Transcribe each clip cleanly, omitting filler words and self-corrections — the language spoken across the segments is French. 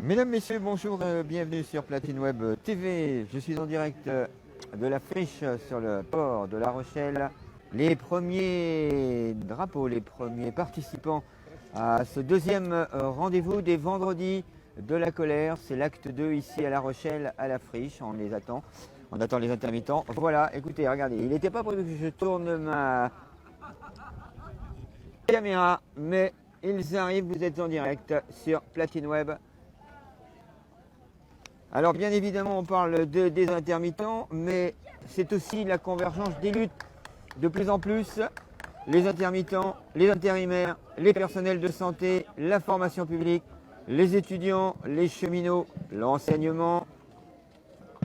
Mesdames, Messieurs, bonjour, bienvenue sur Platine Web TV. Je suis en direct de la friche sur le port de La Rochelle. Les premiers drapeaux, les premiers participants à ce deuxième rendez-vous des vendredis de la colère. C'est l'acte 2 ici à La Rochelle, à la friche. On les attend. On attend les intermittents. Voilà, écoutez, regardez, il n'était pas prévu que je tourne ma caméra, mais ils arrivent, vous êtes en direct sur Platine Web. Alors bien évidemment on parle des intermittents, mais c'est aussi la convergence des luttes. De plus en plus, les intermittents, les intérimaires, les personnels de santé, la formation publique, les étudiants, les cheminots, l'enseignement,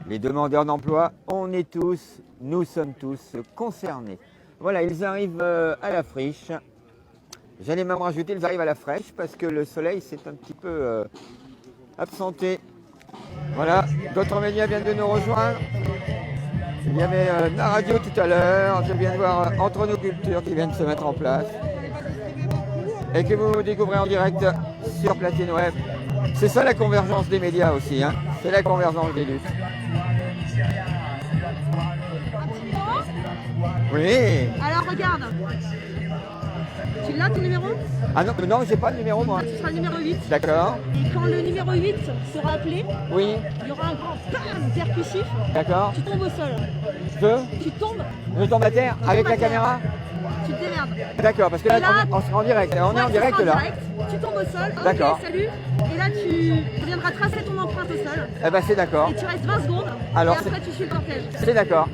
les demandeurs d'emploi, nous sommes tous concernés. Voilà, ils arrivent à la friche. J'allais même rajouter, ils arrivent à la fraîche parce que le soleil s'est un petit peu absenté. Voilà, d'autres médias viennent de nous rejoindre. Il y avait la radio tout à l'heure. Je viens de voir Entre nos cultures qui viennent de se mettre en place. Et que vous découvrez en direct sur Platine Web. C'est ça la convergence des médias aussi, hein. C'est la convergence des luttes. Oui. Alors regarde. Tu l'as ton numéro? Ah non, non, j'ai pas le numéro moi. Ce sera le numéro 8. D'accord. Et quand le numéro 8 sera appelé, Oui. il y aura un grand bam percussif. D'accord. Tu tombes au sol. Je tombe à terre avec la caméra. Tu te démerdes. D'accord, parce que là, on sera en direct. On est en direct là. Tu tombes au sol. D'accord. Ok, salut. Et là, tu viendras tracer ton empreinte au sol. Eh ben c'est d'accord. Et tu restes 20 secondes. Alors, et après, tu suis le cortège. C'est d'accord.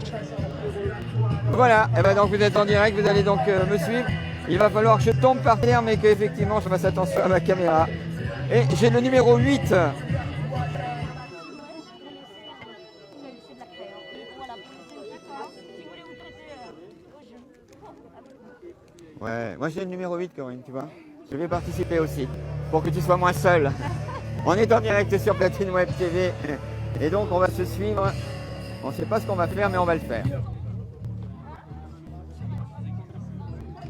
Voilà. Et ben donc vous êtes en direct, vous allez donc me suivre. Il va falloir que je tombe par terre, mais qu'effectivement je fasse attention à ma caméra. Et j'ai le numéro 8. Ouais, moi j'ai le numéro 8, Corinne, tu vois. Je vais participer aussi, pour que tu sois moins seul. On est en direct sur Platine Web TV. Et donc on va se suivre. On ne sait pas ce qu'on va faire, mais on va le faire.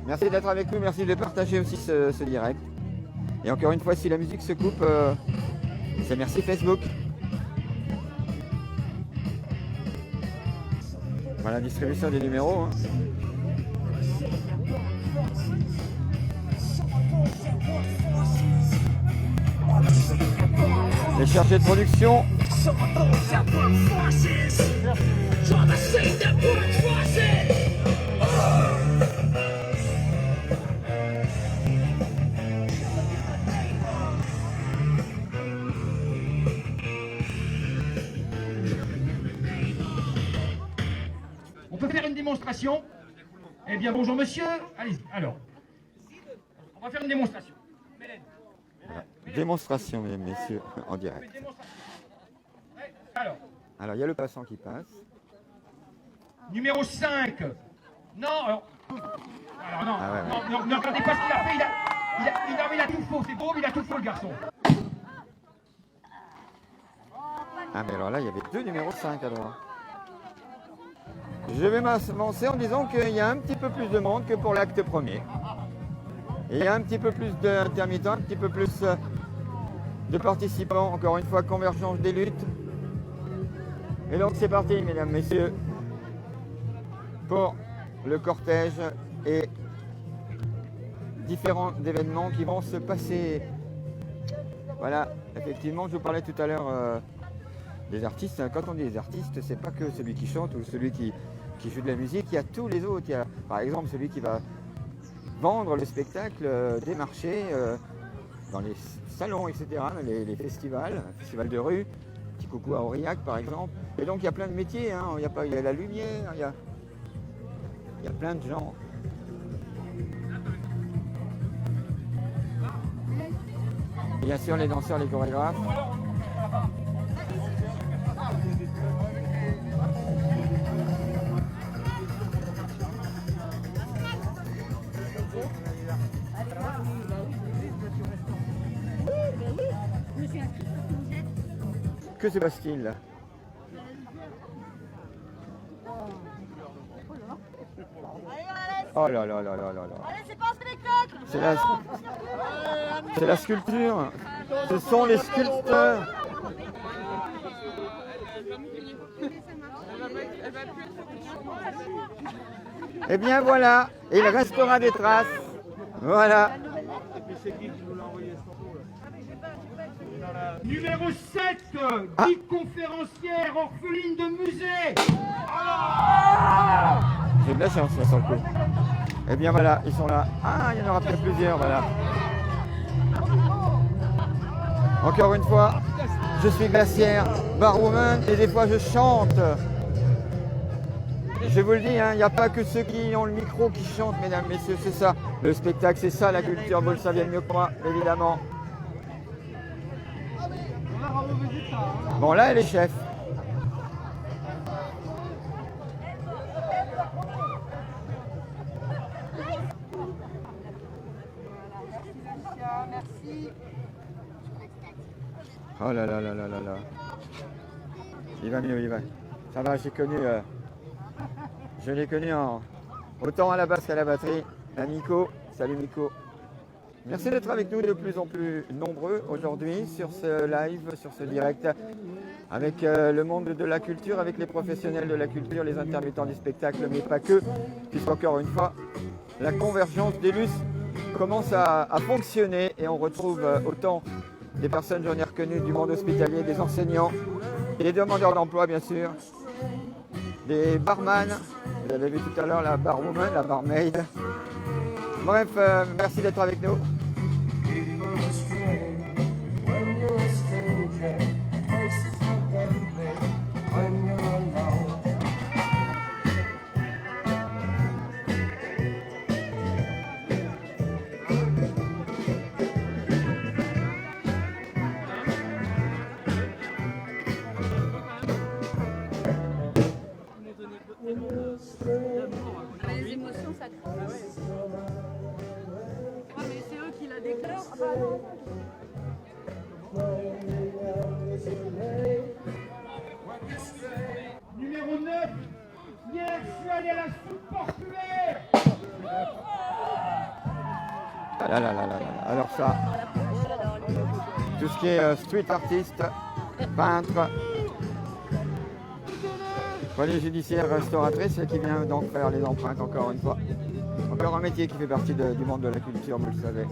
Merci d'être avec nous, merci de partager aussi ce direct. Et encore une fois, si la musique se coupe, c'est merci Facebook. Voilà la distribution des numéros. Hein. Les chargés de production. On peut faire une démonstration? Eh bien, bonjour monsieur. Allez-y, alors. On va faire une démonstration. Voilà. Démonstration, mesdames, messieurs, en direct. Alors, il y a le passant qui passe. Numéro 5. Non, alors non, Ah ouais, ouais. non, regardez pas ce qu'il a fait. Il a tout faux. C'est beau, mais il a tout faux, le garçon. Ah, mais alors là, il y avait deux numéros 5 alors. Je vais m'avancer en disant qu'il y a un petit peu plus de monde que pour l'acte premier. Et il y a un petit peu plus d'intermittents, un petit peu plus de participants. Encore une fois, convergence des luttes. Et donc c'est parti, mesdames, messieurs, pour le cortège et différents événements qui vont se passer. Voilà, effectivement, je vous parlais tout à l'heure des artistes. Quand on dit des artistes, c'est pas que celui qui chante ou celui qui joue de la musique, il y a tous les autres. Il y a par exemple celui qui va vendre le spectacle des marchés, dans les salons, etc., les festivals, festival de rue, petit coucou à Aurillac par exemple. Et donc il y a plein de métiers, hein. Il y a la lumière, il y a plein de gens. Bien sûr les danseurs, les chorégraphes. Que se passe-t-il là? Oh là là là là là là. Allez, c'est pas un spectacle. C'est la sculpture. Ce sont les sculpteurs. Eh bien voilà, il restera des traces. Voilà. Numéro 7, dite conférencière, orpheline de musée. J'ai de la chance là sur le coup. Eh bien voilà, ils sont là. Ah, il y en aura peut-être plusieurs, voilà. Encore une fois, je suis Glacière, barwoman, et des fois je chante. Je vous le dis, il n'y a pas que ceux qui ont le micro qui chantent, mesdames, messieurs, c'est ça. Le spectacle, c'est ça la culture, vous le saviez mieux que moi, évidemment. Bon, là, elle est chef. Oh là là là là là là. Il va mieux, il va. Ça va, j'ai connu... je l'ai connu autant à la basse qu'à la batterie. À Miko. Salut Miko. Merci d'être avec nous de plus en plus nombreux aujourd'hui sur ce live, sur ce direct, avec le monde de la culture, avec les professionnels de la culture, les intermittents du spectacle, mais pas que, puisqu'encore une fois, la convergence des LUS commence à fonctionner et on retrouve autant des personnes, j'en ai reconnu, du monde hospitalier, des enseignants, et des demandeurs d'emploi bien sûr, des barman, vous avez vu tout à l'heure la barwoman, la barmaid. Bref, merci d'être avec nous. Les émotions, ça crée. Ouais, mais c'est eux qui la déclarent. Ah bah non. Numéro 9, hier je suis allé à la soupe portuaire. Ah là là là là là. Alors ça, tout ce qui est street artiste, peintre, police judiciaire, restauratrice, et qui vient donc faire les empreintes encore une fois. Encore un métier qui fait partie du monde de la culture, vous le savez.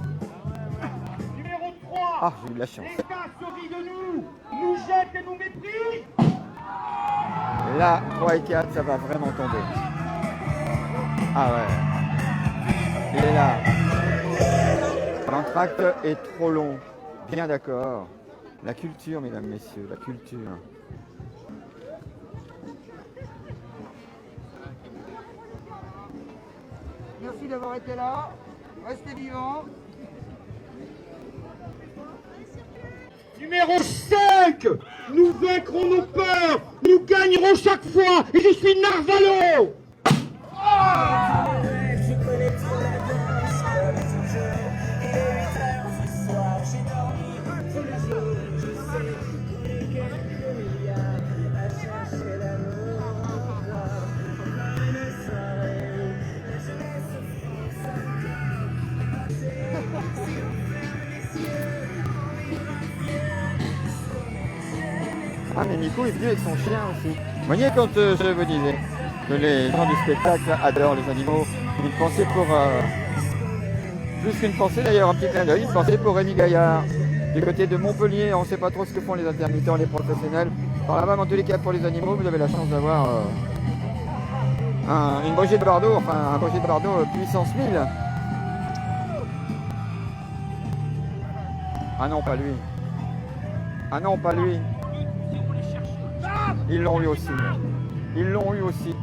Numéro 3, Ah, j'ai eu de la chance. l'État se rit de nous jette et nous méprise. Et là, 3 et 4, ça va vraiment tomber. Ah ouais. Il est là. L'entracte est trop long. Bien d'accord. La culture, mesdames, messieurs, la culture. Merci d'avoir été là. Restez vivants. Numéro 5, nous vaincrons nos peurs, nous gagnerons chaque fois, et je suis Narvalo. Ah mais Nico est venu avec son chien aussi. Vous voyez quand je vous disais que les gens du spectacle adorent les animaux, une pensée pour... plus qu'une pensée d'ailleurs, un petit clin d'œil, une pensée pour Rémi Gaillard. Du côté de Montpellier, on ne sait pas trop ce que font les intermittents, les professionnels. Par là-bas, en tous les cas, pour les animaux, vous avez la chance d'avoir une Brigitte Bardot, enfin un Brigitte Bardot puissance 1000. Ah non, pas lui. Ah non, pas lui. Ils l'ont eu aussi. Ils l'ont eu aussi.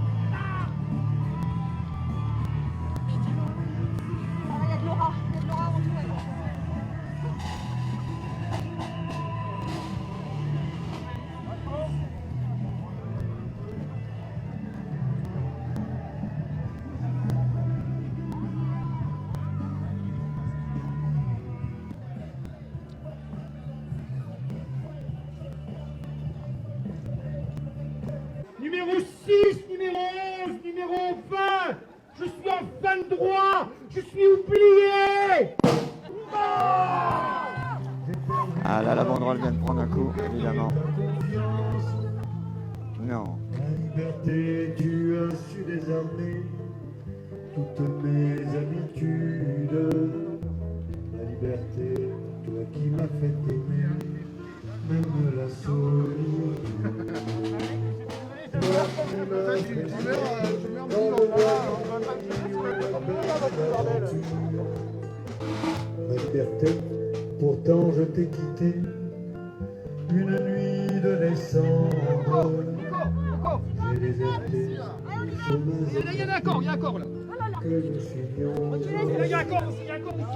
Numéro 6, numéro 11, numéro 20, je suis en fin de droit, je suis oublié. Là, la banderole vient de prendre un coup, évidemment. Non. La liberté, tu as su désarmer toutes mes habitudes. La liberté, toi qui m'as fait aimer, même la solitude. Ma liberté, pourtant je t'ai quitté une nuit de décembre. J'ai déserté Il y en a encore, il y a encore là. que nous signions. Il y a encore aussi, il y a encore aussi.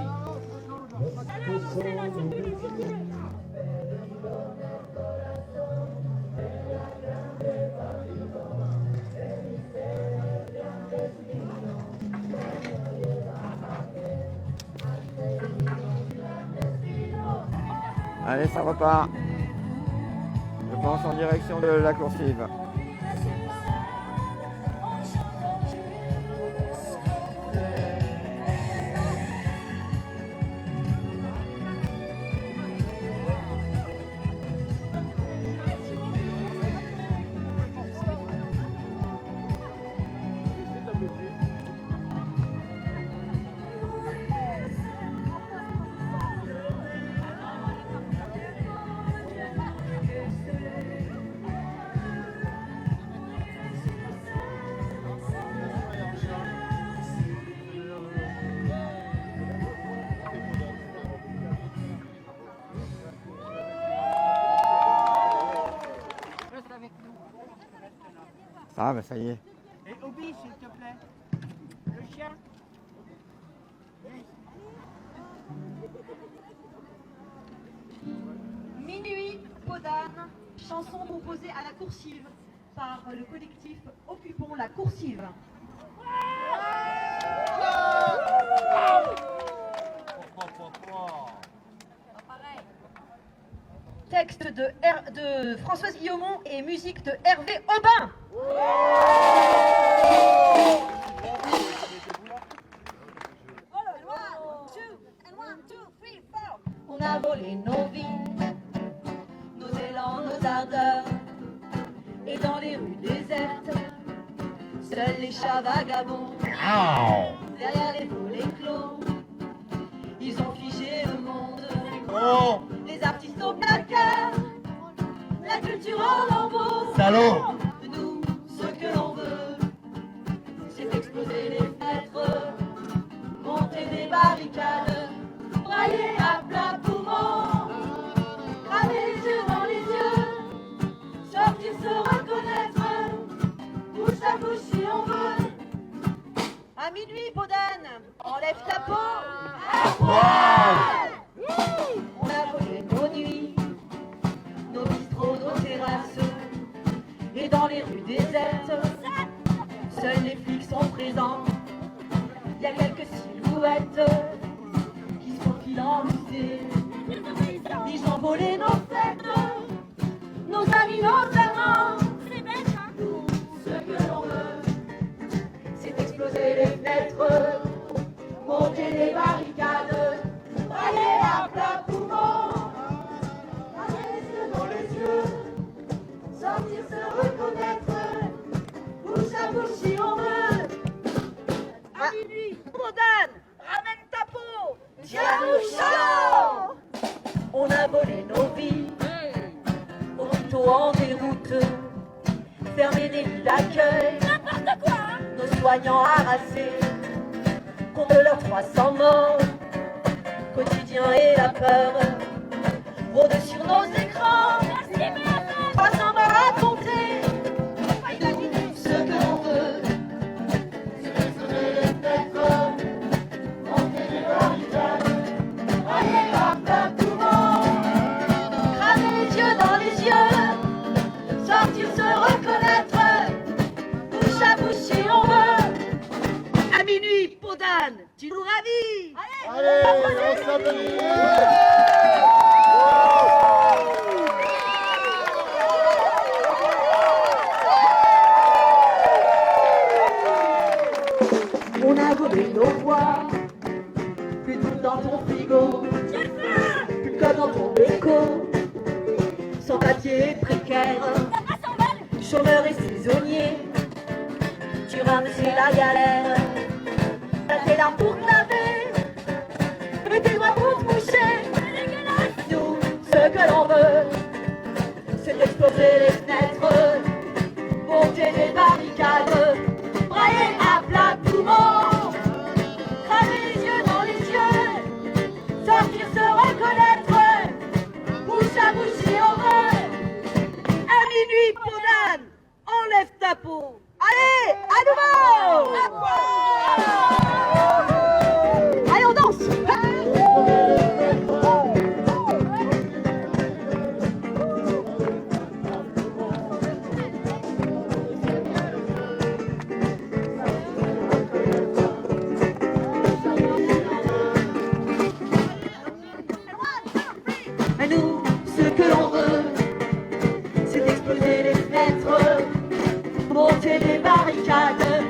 Allez, ça repart. Je pense en direction de la coursive. Ah, bah ça y est. Et Obi, s'il te plaît. Le chien. Minuit, Podane, chanson proposée à la coursive par le collectif Occupons la coursive. Texte de Françoise Guillaumont et musique de Hervé Aubin. On a volé nos vies, nos élans, nos ardeurs, et dans les rues désertes, seuls les chats vagabonds, derrière les volets clos, ils ont figé le monde. Les artistes au placard, la culture en lambeaux. Salaud! Nous, ce que l'on veut, c'est exploser les fenêtres, monter des barricades, brailler à plat poumon, cramer les yeux dans les yeux, sortir se reconnaître, bouche à bouche si on veut. À minuit, Podane, enlève ta peau à poil. On a volé nos nuits, nos bistrots, nos terrasses, et dans les rues désertes, seuls les flics sont présents. Il y a quelques silhouettes qui se faufilent en musée. Ils ont volé nos fêtes, nos amis, nos amants. Ce que l'on veut, c'est exploser les fenêtres, monter les barricades, brailler à plat poumon, cramer les yeux dans les yeux, sortir se reconnaître, bouche à bouche si on veut. À minuit, Podane, ramène ta peau, tiens-nous chaud. On a volé nos vies, au couteau en déroute, fermé des lits d'accueil, n'importe quoi. Nos soignants harassés, compte leurs 300 morts, quotidien et la peur, rôdent sur nos écrans. 300 morts à compter. Nous, ce que l'on veut, c'est exploser les fenêtres, monter les barricades, brailler à plat poumon, cramer les yeux dans les yeux, sortir se reconnaître, bouche à bouche si on veut. À minuit, Podane, tu nous ravis. Allez, on s'applaudit! On a volé nos voix, plus tout dans ton frigo, plus comme dans ton écho, sans papier précaire, chômeur et saisonnier, tu rames c'est la galère. T'as tes larmes pour te laver et tes doigts pour te moucher. Nous, ce que l'on veut, c'est d'exploser les fenêtres, monter des barricades, brailler à plat poumon, cramer les yeux dans les yeux, sortir se reconnaître, bouche à bouche si on veut. À minuit, Podane, enlève ta peau. Allez, à nouveau! Allez, on danse! À nous, ce que l'on veut, c'est d'exploser les fenêtres, monter des barricades,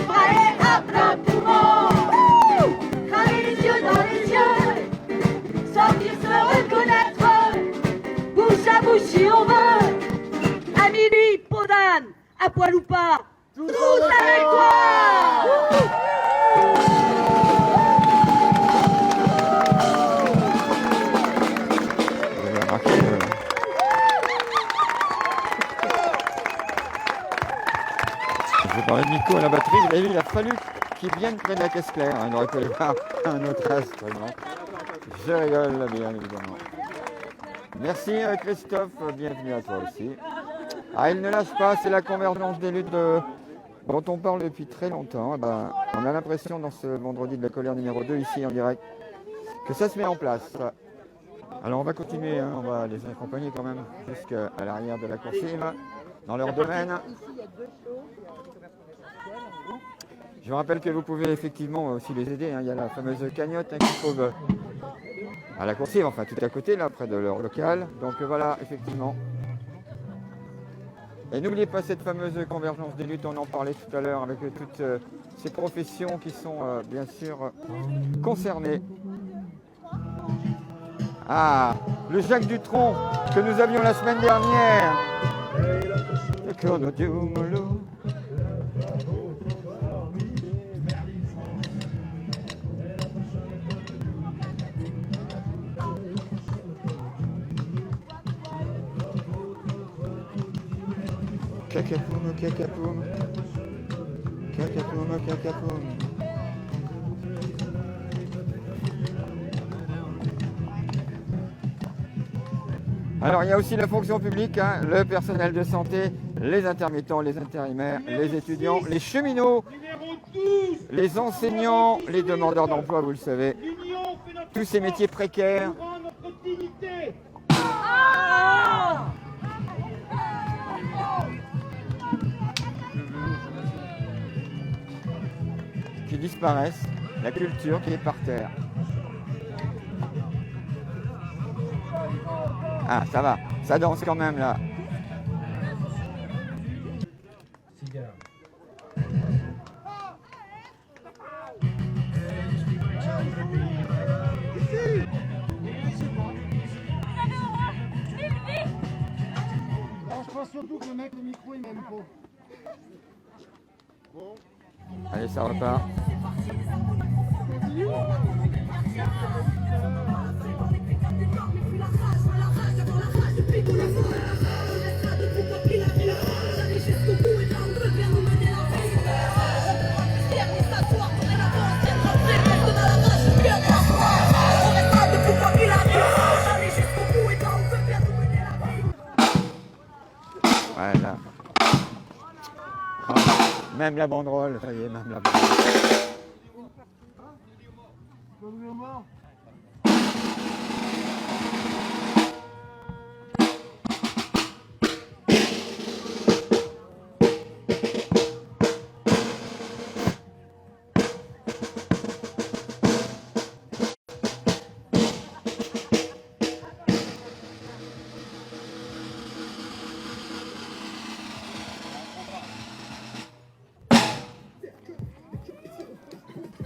brailler à plein poumon, cramer les yeux dans les yeux, sortir se reconnaître, bouche à bouche si on veut. À minuit, Podane, à poil ou pas, tous avec toi. Vous avez remarqué, je parlais de Nico à la batterie, vous avez vu, il a fallu qu'il vienne près de la caisse claire, hein, il aurait pu aller voir un autre instrument. Je rigole là, bien évidemment. Merci Christophe, bienvenue à toi aussi. Ah, il ne lâche pas, c'est la convergence des luttes dont on parle depuis très longtemps. Eh ben, on a l'impression dans ce vendredi de la colère numéro 2 ici en direct que ça se met en place. Alors on va continuer, hein, on va les accompagner quand même jusqu'à l'arrière de la coursive, dans leur domaine. Je vous rappelle que vous pouvez effectivement aussi les aider, hein. Il y a la fameuse cagnotte hein, qui trouve à la coursive, enfin tout à côté, là, près de leur local. Donc voilà, effectivement. Et n'oubliez pas cette fameuse convergence des luttes, on en parlait tout à l'heure avec toutes ces professions qui sont bien sûr concernées. Ah, le Jacques Dutronc que nous avions la semaine dernière. Cacapoum, cacapoum, cacapoum, cacapoum. Alors il y a aussi la fonction publique, hein, le personnel de santé, les intermittents, les intérimaires, les étudiants, les cheminots, les enseignants, les demandeurs d'emploi, vous le savez, tous ces métiers précaires. Qui disparaissent, la culture qui est par terre. Ah, ça va, ça danse quand même là. Je pense surtout que le mec, le micro, il m'aime pas. Allez, ça repart. Voilà. Ah, même la banderole, ça y est, même la banderole.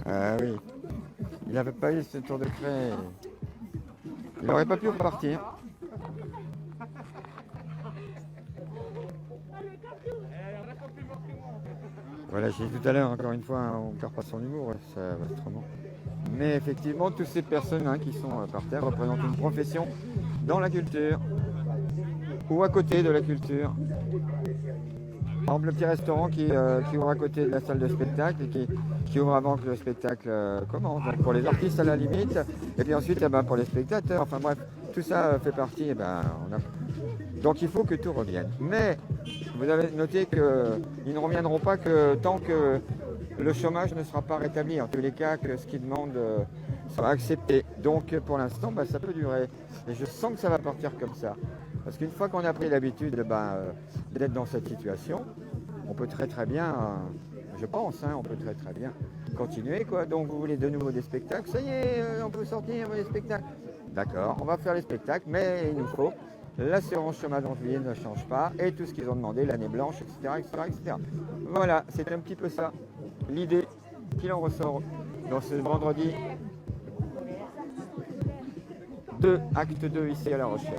Ah oui, il n'avait pas eu ce tour de craie. Il n'aurait pas pu repartir. Voilà, j'ai dit tout à l'heure, encore une fois, hein, on ne perd pas son humour, ça va autrement. Mais effectivement, toutes ces personnes hein, qui sont par terre représentent une profession dans la culture ou à côté de la culture. Par exemple, le petit restaurant qui ouvre à côté de la salle de spectacle et qui ouvre avant que le spectacle commence. Donc pour les artistes à la limite, et puis ensuite pour les spectateurs. Enfin bref, tout ça fait partie. Donc il faut que tout revienne. Mais vous avez noté qu'ils ne reviendront pas que tant que le chômage ne sera pas rétabli. En tous les cas, que ce qu'ils demandent sera accepté. Donc pour l'instant, ça peut durer. Et je sens que ça va partir comme ça. Parce qu'une fois qu'on a pris l'habitude d'être dans cette situation, on peut très bien, je pense, on peut très bien continuer, quoi. Donc vous voulez de nouveau des spectacles, ça y est, on peut sortir les spectacles. D'accord, on va faire les spectacles, mais il nous faut l'assurance chômage en juillet ne change pas, et tout ce qu'ils ont demandé, l'année blanche, etc. Voilà, c'est un petit peu ça, l'idée qu'il en ressort dans ce vendredi 2, acte 2 ici à La Rochelle.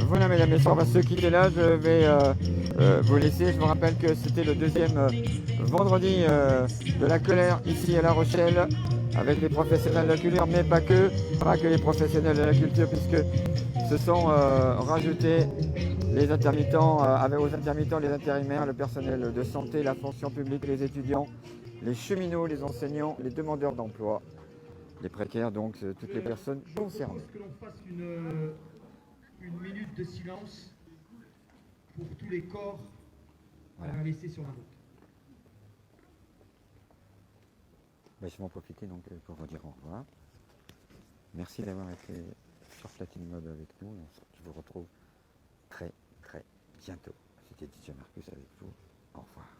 Voilà mesdames et messieurs, on va se quitter là, je vais vous laisser. Je vous rappelle que c'était le deuxième vendredi de la colère ici à La Rochelle avec les professionnels de la culture, mais pas que les professionnels de la culture, puisque se sont rajoutés les intermittents, aux intermittents, les intérimaires, le personnel de santé, la fonction publique, les étudiants, les cheminots, les enseignants, les demandeurs d'emploi, les précaires, donc toutes les personnes concernées. Que l'on fasse une minute de silence pour tous les corps laissés sur la route. Je vais en profiter donc pour vous dire au revoir. Merci d'avoir été sur Platine Mode avec nous. Je vous retrouve très bientôt. C'était DJ Marcus avec vous. Au revoir.